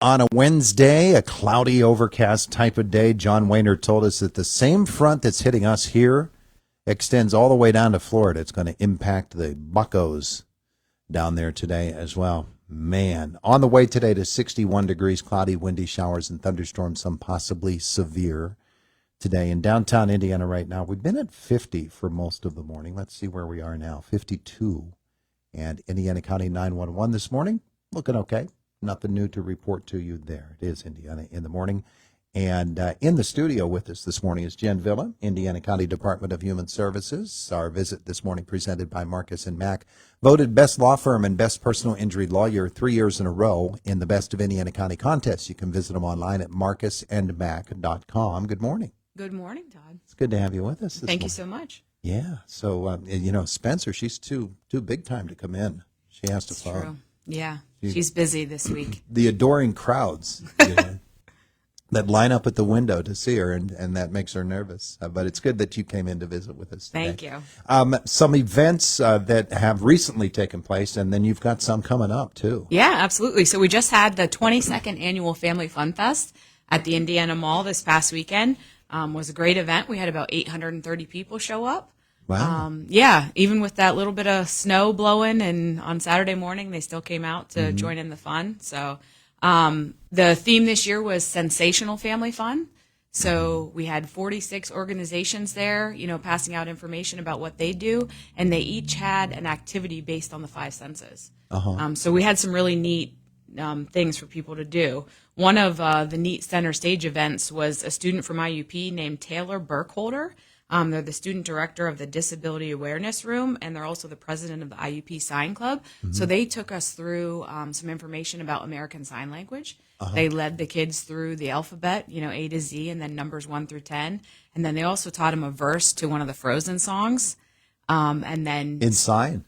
On a Wednesday, a cloudy, overcast type of day, John Wehner told us that the same front that's hitting us here extends all the way down to Florida. It's going to impact the buccos down there today as well. Man, on the way today to 61 degrees, cloudy, windy showers and thunderstorms, some possibly severe today. In downtown Indiana right now, we've been at 50 for most of the morning. Let's see where we are now, 52. And Indiana County 911 this morning, looking okay. Nothing new to report to you there. It is Indiana in the morning. And in the studio with us this morning is Jen Villa, Indiana County Department of Human Services. Our visit this morning presented by Marcus & Mack, voted best law firm and best personal injury lawyer 3 years in a row in the Best of Indiana County contest. You can visit them online at marcusandmack.com. Good morning. Good morning, Todd. It's good to have you with us this morning. Thank you so much. Yeah. So, Spencer, she's too big time to come in. She has to follow. True. Yeah. She's busy this week. The adoring crowds that line up at the window to see her, and that makes her nervous. But it's good that you came in to visit with us today. Thank you. Some events that have recently taken place, and then you've got some coming up, too. Yeah, absolutely. So we just had the 22nd Annual Family Fun Fest at the Indiana Mall this past weekend. Was a great event. We had about 830 people show up. Wow. Yeah, even with that little bit of snow blowing, and on Saturday morning, they still came out to join in the fun. So the theme this year was sensational family fun. So we had 46 organizations there, passing out information about what they do, and they each had an activity based on the five senses. So we had some really neat things for people to do. One of the neat center stage events was a student from IUP named Taylor Burkholder. They're the student director of the Disability Awareness Room, and they're also the president of the IUP Sign Club. So they took us through some information about American Sign Language. They led the kids through the alphabet, A to Z, and then numbers 1 through 10. And then they also taught them a verse to one of the Frozen songs. And then In sign?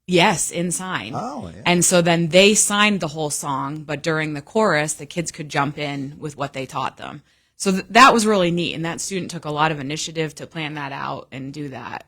Yes, in sign. Oh, yeah. And so then they signed the whole song, but during the chorus, the kids could jump in with what they taught them. So that was really neat, and that student took a lot of initiative to plan that out and do that.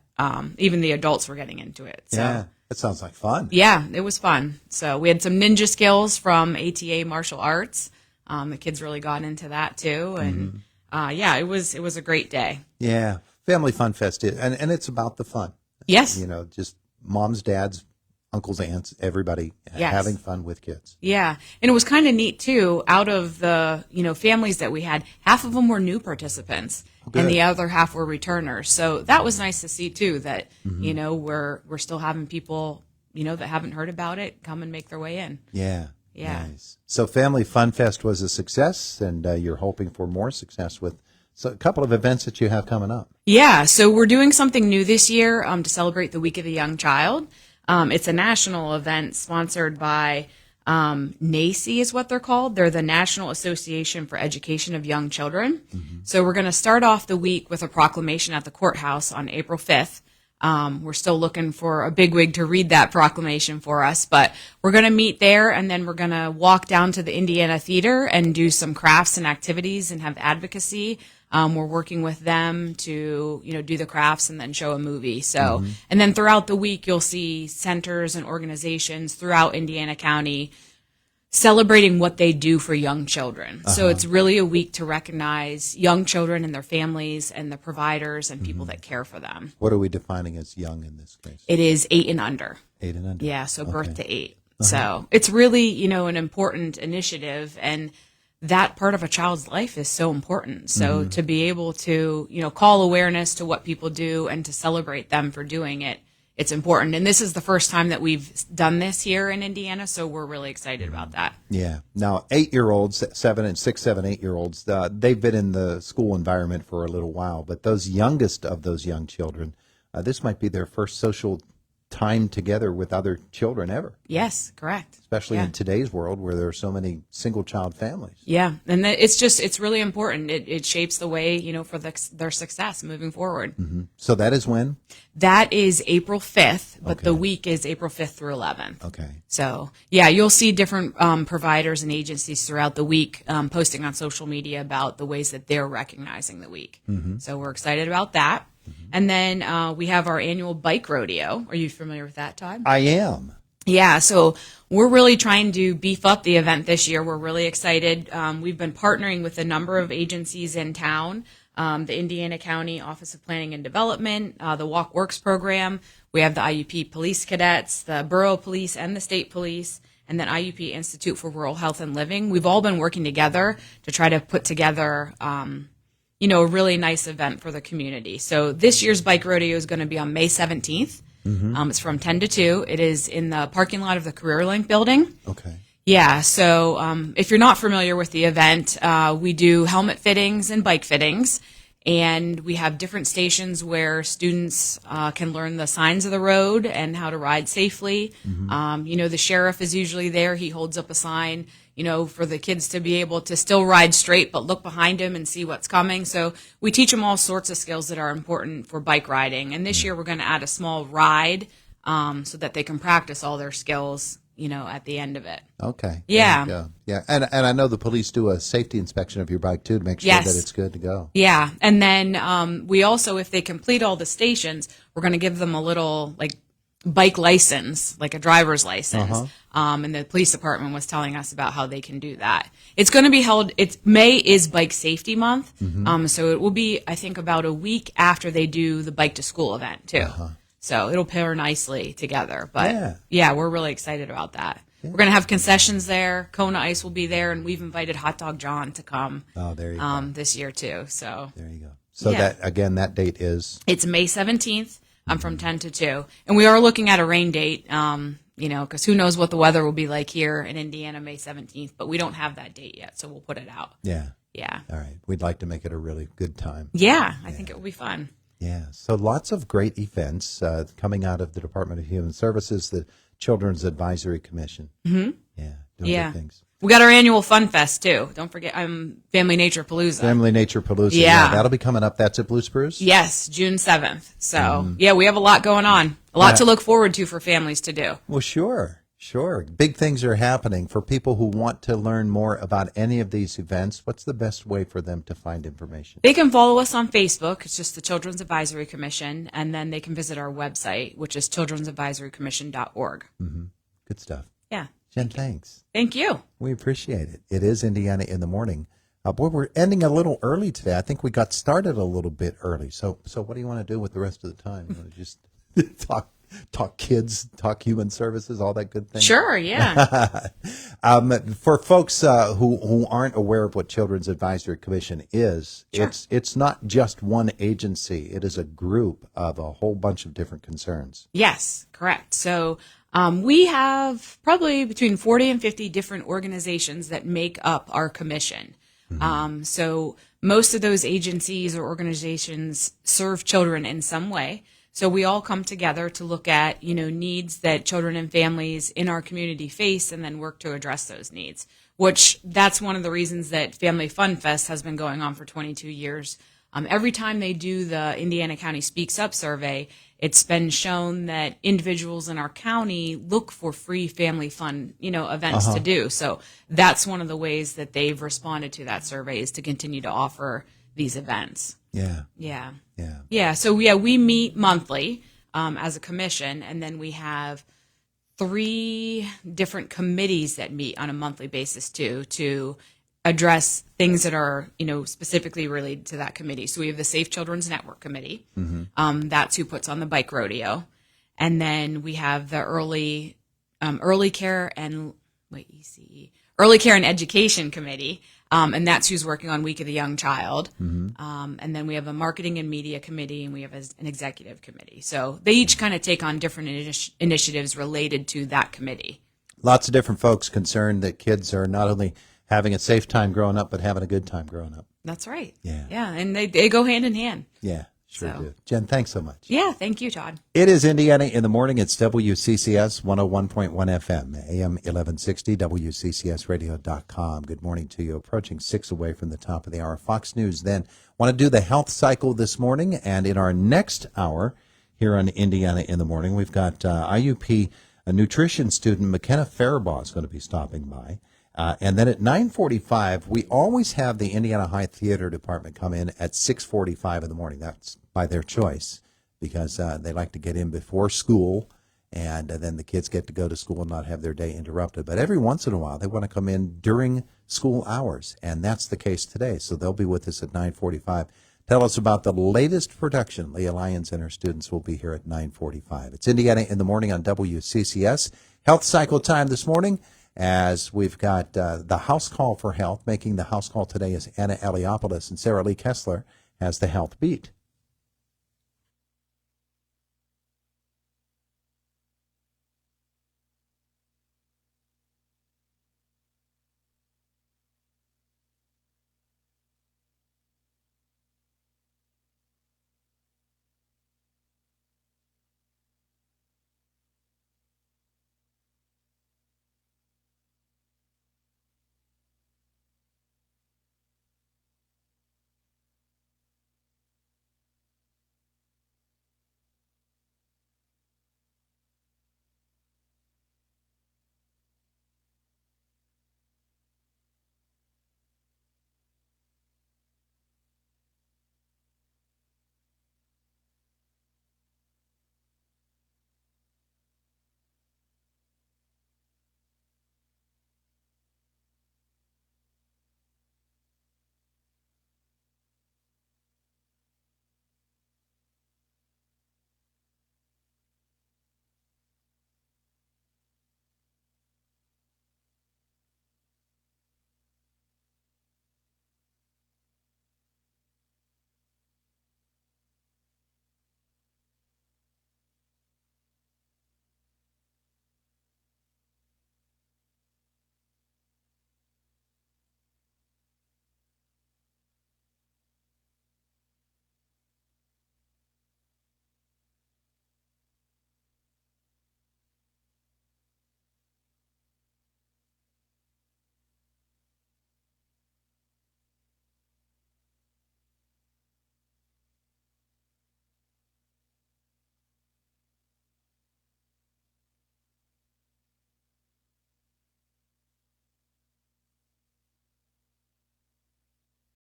Even the adults were getting into it. So, Yeah, that sounds like fun. yeah, it was fun. So we had some ninja skills from ATA Martial Arts. The kids really got into that too, and it was a great day. Yeah, Family Fun Fest, and it's about the fun. Yes. Just moms, dads, uncles, aunts, everybody having fun with kids. Yeah. And it was kind of neat too. Out of the, families that we had, half of them were new participants and the other half were returners. So that was nice to see too, that, we're still having people, that haven't heard about it come and make their way in. Yeah. Yeah. Nice. So Family Fun Fest was a success, and you're hoping for more success with a couple of events that you have coming up. Yeah. So we're doing something new this year to celebrate the Week of the Young Child. It's a national event sponsored by NACY is what they're called. They're the National Association for Education of Young Children. So we're going to start off the week with a proclamation at the courthouse on April 5th. We're still looking for a bigwig to read that proclamation for us, but we're going to meet there, and then we're going to walk down to the Indiana Theater and do some crafts and activities and have advocacy. We're working with them to, do the crafts and then show a movie. So, and then throughout the week, you'll see centers and organizations throughout Indiana County celebrating what they do for young children. So it's really a week to recognize young children and their families and the providers and people that care for them. What are we defining as young in this case? It is 8 and under. 8 and under. Yeah, so birth to 8. So it's really, an important initiative, and that part of a child's life is so important. So to be able to, call awareness to what people do and to celebrate them for doing it, it's important. And this is the first time that we've done this here in Indiana, so we're really excited about that. Yeah. Now, 8-year-olds, 6, 7, 8-year-olds, they've been in the school environment for a little while, but those youngest of those young children, this might be their first social time together with other children ever. Yes, correct. Especially in today's world where there are so many single-child families. Yeah, and it's really important. It shapes the way, for their success moving forward. So that is when? That is April 5th, but the week is April 5th through 11th. Okay. So, yeah, you'll see different providers and agencies throughout the week posting on social media about the ways that they're recognizing the week. So we're excited about that. And then we have our annual bike rodeo. Are you familiar with that, Todd? I am. Yeah, so we're really trying to beef up the event this year. We're really excited. We've been partnering with a number of agencies in town, the Indiana County Office of Planning and Development, the Walk Works program. We have the IUP Police Cadets, the Borough Police, and the State Police, and then IUP Institute for Rural Health and Living. We've all been working together to try to put together a really nice event for the community. So this year's bike rodeo is going to be on May 17th. It's from 10 to 2. It is in the parking lot of the CareerLink building. Okay. Yeah, so if you're not familiar with the event, we do helmet fittings and bike fittings, and we have different stations where students can learn the signs of the road and how to ride safely. The sheriff is usually there. He holds up a sign, for the kids to be able to still ride straight but look behind him and see what's coming. So we teach them all sorts of skills that are important for bike riding. And this year we're going to add a small ride so that they can practice all their skills, at the end of it. Okay. Yeah. There you go. Yeah. And I know the police do a safety inspection of your bike too to make sure Yes. that it's good to go. Yeah. And then we also, if they complete all the stations, we're going to give them a little bike license, like a driver's license. And the police department was telling us about how they can do that. It's going to be held, May is Bike Safety Month. So it will be, I think, about a week after they do the Bike to School event too. So it'll pair nicely together. But yeah, we're really excited about that. We're going to have concessions there. Kona Ice will be there, and we've invited Hot Dog John to come There you go. this year too. So There you go. So Yeah. that date is it's May 17th. From 10 to 2. And we are looking at a rain date, because who knows what the weather will be like here in Indiana May 17th, but we don't have that date yet, so we'll put it out. Yeah. Yeah. All right. We'd like to make it a really good time. Yeah, I think it will be fun. Yeah. So lots of great events coming out of the Department of Human Services, the Children's Advisory Commission. Yeah. Doing Yeah. good things. We got our annual Fun Fest, too. Don't forget, Family Nature Palooza. Family Nature Palooza. Yeah. That'll be coming up. That's at Blue Spruce? Yes, June 7th. So, yeah, we have a lot going on. A lot to look forward to for families to do. Well, sure. Big things are happening. For people who want to learn more about any of these events, what's the best way for them to find information? They can follow us on Facebook. It's just the Children's Advisory Commission. And then they can visit our website, which is children'sadvisorycommission.org. Good stuff. Yeah. Jen, thanks. Thank you. We appreciate it. It is Indiana in the Morning. Boy, we're ending a little early today. I think we got started a little bit early. So what do you want to do with the rest of the time? You want to just talk kids, talk human services, all that good thing? Sure, yeah. For folks who aren't aware of what Children's Advisory Commission is, Sure. it's not just one agency. It is a group of a whole bunch of different concerns. Yes, correct. So we have probably between 40 and 50 different organizations that make up our commission. So most of those agencies or organizations serve children in some way. So we all come together to look at, needs that children and families in our community face and then work to address those needs, which that's one of the reasons that Family Fun Fest has been going on for 22 years. Every time they do the Indiana County Speaks Up survey, it's been shown that individuals in our county look for free family fun, events to do. So that's one of the ways that they've responded to that survey is to continue to offer these events. Yeah. Yeah. Yeah. Yeah. So yeah, we meet monthly as a commission, and then we have 3 different committees that meet on a monthly basis too to address things that are specifically related to that committee. So we have the Safe Children's Network Committee. That's who puts on the bike rodeo, and then we have the early care and Early Care and Education Committee. And that's who's working on Week of the Young Child. And then we have a Marketing and Media Committee, and we have an Executive Committee. So they each kind of take on different initiatives related to that committee. Lots of different folks concerned that kids are not only having a safe time growing up, but having a good time growing up. That's right. Yeah. Yeah, and they go hand in hand. Yeah, sure So. do. Jen, thanks so much. Yeah, thank you, Todd. It is Indiana in the Morning. It's WCCS 101.1 FM, AM 1160, WCCSradio.com. Good morning to you. Approaching 6 away from the top of the hour. Fox News then. Want to do the health cycle this morning, and in our next hour here on Indiana in the Morning, we've got IUP a nutrition student, McKenna Faribaugh, is going to be stopping by. And then at 9:45, we always have the Indiana High Theater Department come in at 6:45 in the morning. That's by their choice because they like to get in before school and then the kids get to go to school and not have their day interrupted. But every once in a while, they want to come in during school hours, and that's the case today. So they'll be with us at 9:45. Tell us about the latest production. Leah Lyons and her students will be here at 9:45. It's Indiana in the Morning on WCCS. Health Cycle time this morning, as we've got the house call for health. Making the house call today is Anna Eliopoulos, and Sarah Lee Kessler has the health beat.